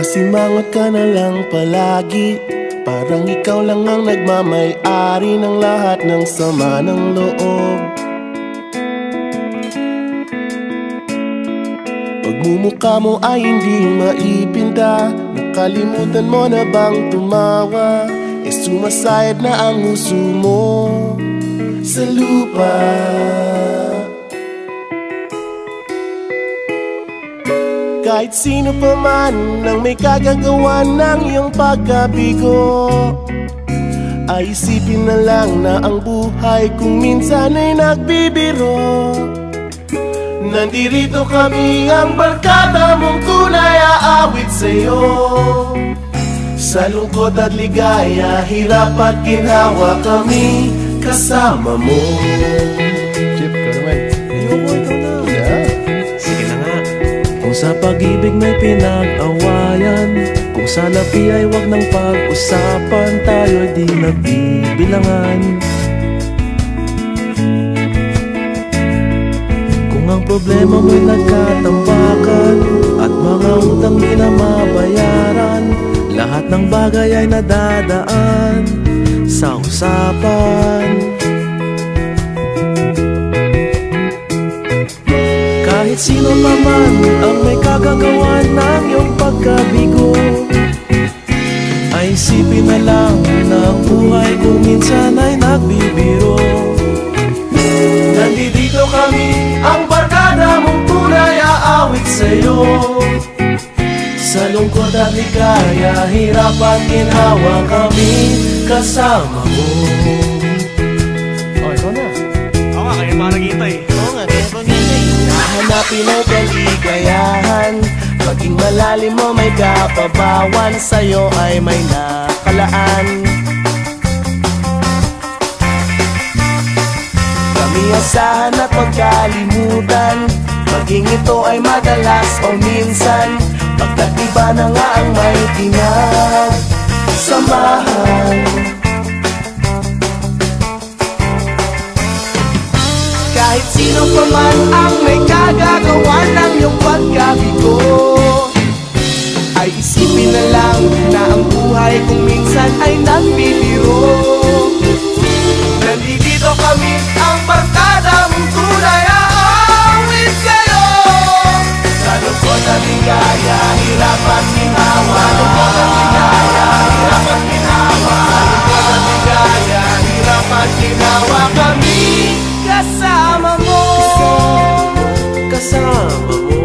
Pasimangot ka na lang palagi, parang ikaw lang ang nagmamay-ari ng lahat ng sama ng loob. Pagmumukha mo ay hindi maipinta, nakalimutan mo na bang tumawa? Sumasayad na ang huso mo sa lupa. Kahit sino pa man ang may kagagawa ng iyong pagkabigo, ay isipin na lang na ang buhay kung minsan ay nagbibiro. Nandirito kami, ang barkada mong tunay aawit sa'yo. Sa lungkot at ligaya, hirap at ginhawa, kami kasama mo. Chip, ka naman. Ayoko, ikaw na. Yeah. Sige na nga. Kung sa pag-ibig may pinag-awayan, kung sa labi ay wag nang pag-usapan, tayo'y di nagbibilangan. Kung ang problema mo'y nagkatambakan at mga utang di na mabayaran, lahat ng bagay ay nadadaan sa usapan. Kahit sino pa man ang may kagagawa ng iyong pagkabigo, ay isipin na lang na ang buhay kung minsan ay nagbibiro. Nandito kami, ang barkada mong tunay aawit sa'yo. Sa lungkot at ligaya, hirap at ginhawa, kami kasama mo. Oh, ikaw na. Oo nga, kaya pa naghihintay. Oo nga, kaya pa ganyan. Hanapin ang kaligayahan, maging malalim mo may kapabawan, sa'yo ay may nakalaan. Kami asahan at pagkalimutan, maging ito ay madalas o minsan, pagkat iba na nga ang may pinagsamahan. Kahit sino pa man ang may kagagawa ng iyong pagkabigo, ay isipin na lang na ang buhay kung minsan ay nagbibiro. Nandito kami, ang barkada mong tunay aawit sa'yo. Sa lungkot at ligaya, hirap at ginhawa. Sa lungkot at ligaya, hirap at ginhawa. Sa lungkot at ligaya, hirap at ginhawa, kami kasama mo. Kasama mo.